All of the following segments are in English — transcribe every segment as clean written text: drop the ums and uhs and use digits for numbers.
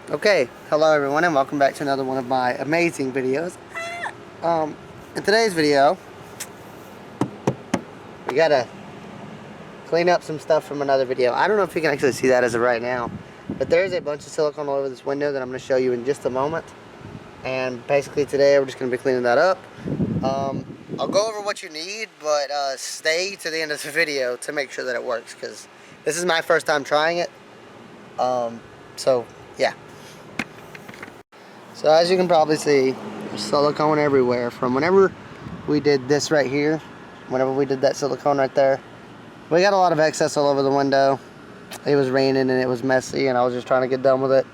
Okay, hello everyone and welcome back to another one of my amazing videos. In today's video, we gotta clean up some stuff from another video. I don't know if you can actually see that as of right now, but there's a bunch of silicone all over this window that I'm gonna show you in just a moment. And basically today we're just gonna be cleaning that up. I'll go over what you need, but stay to the end of the video to make sure that it works, because this is my first time trying it. So yeah. So as you can probably see, there's silicone everywhere from whenever we did this right here, whenever we did that silicone right there. We got a lot of excess all over the window. It was raining and it was messy and I was just trying to get done with it.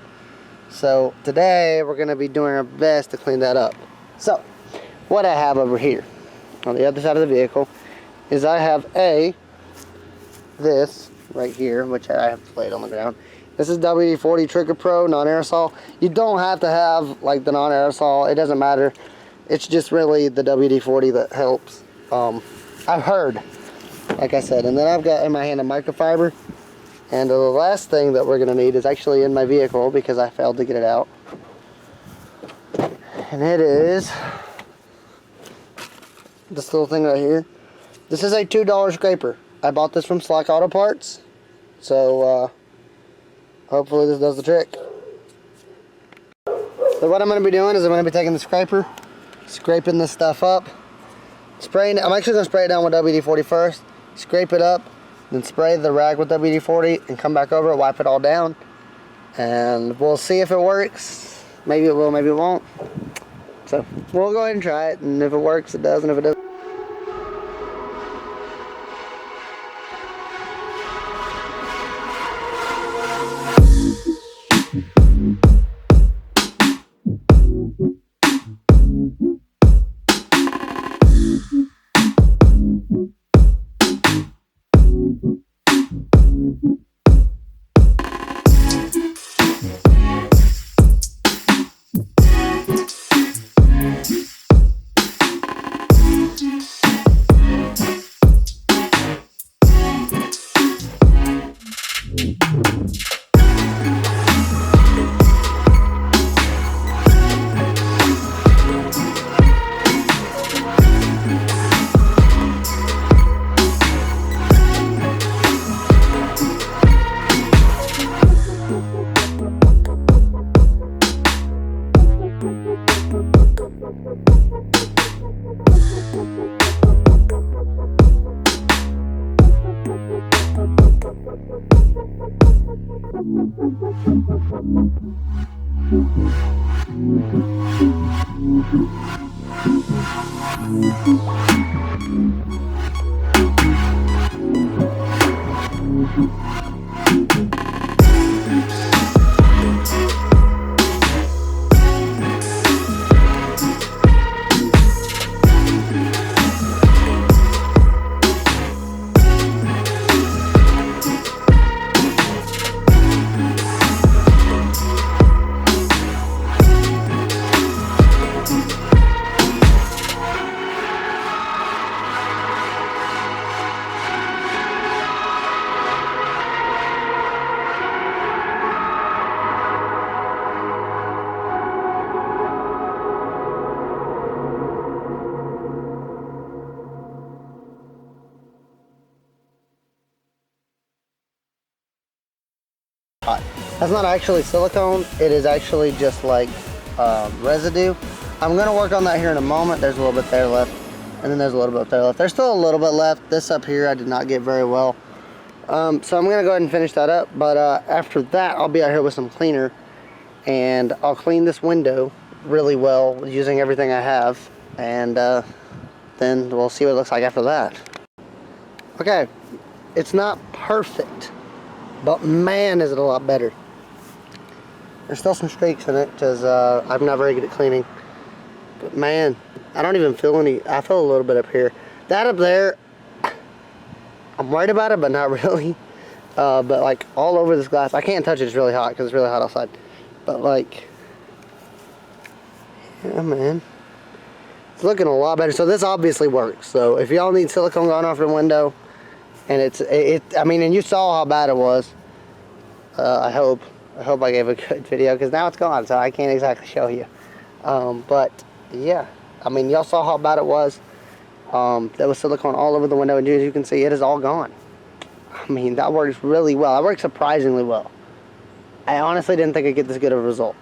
So today we're going to be doing our best to clean that up. So what I have over here on the other side of the vehicle is I have this right here, which I have laid on the ground. This is WD-40 Trigger Pro non-aerosol. You don't have to have like the non-aerosol. It doesn't matter. It's just really the WD-40 that helps. I've heard, like I said. And then I've got in my hand a microfiber. And the last thing that we're going to need is actually in my vehicle because I failed to get it out. And it is this little thing right here. This is a $2 scraper. I bought this from Slack Auto Parts. So, hopefully this does the trick. So what I'm going to be doing is I'm going to be taking the scraper, scraping this stuff up, spraying it. I'm actually going to spray it down with WD-40 first, scrape it up, then spray the rag with WD-40 and come back over it, wipe it all down, and we'll see if it works. Maybe it will, maybe it won't. So we'll go ahead and try it, and if it works, it does, and if it doesn't. That's not actually silicone, it is actually just like residue. I'm going to work on that here in a moment. There's a little bit there left, and then there's a little bit there left. There's still a little bit left. This up here I did not get very well. So I'm going to go ahead and finish that up, but after that I'll be out here with some cleaner, and I'll clean this window really well using everything I have, and then we'll see what it looks like after that. Okay, it's not perfect, but man is it a lot better. There's still some streaks in it because I'm not very good at cleaning. But man, I don't even feel any. I feel a little bit up here. That up there, I'm worried about it, but not really. But like all over this glass, I can't touch it. It's really hot because it's really hot outside. But like, yeah, man, it's looking a lot better. So this obviously works. So if y'all need silicone gone off the window, and I mean, and you saw how bad it was. I hope. I hope I gave a good video, because now it's gone, so I can't exactly show you. But yeah, I mean, y'all saw how bad it was. There was silicone all over the window, and as you can see, it is all gone. I mean, that works really well. That works surprisingly well. I honestly didn't think I'd get this good of a result.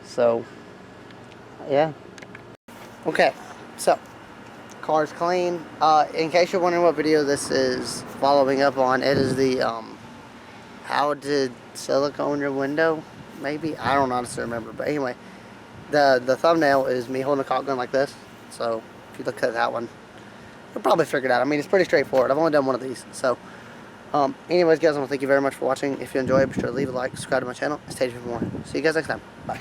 So, yeah. Okay, so, car's clean. In case you're wondering what video this is following up on, it is the, how to silicone your window, maybe? I don't honestly remember, but anyway. The thumbnail is me holding a caulk gun like this. So, if you look at that one, you'll probably figure it out. I mean, it's pretty straightforward. I've only done one of these. So, anyways, guys, I want to thank you very much for watching. If you enjoyed, be sure to leave a like, subscribe to my channel, and stay tuned for more. See you guys next time. Bye.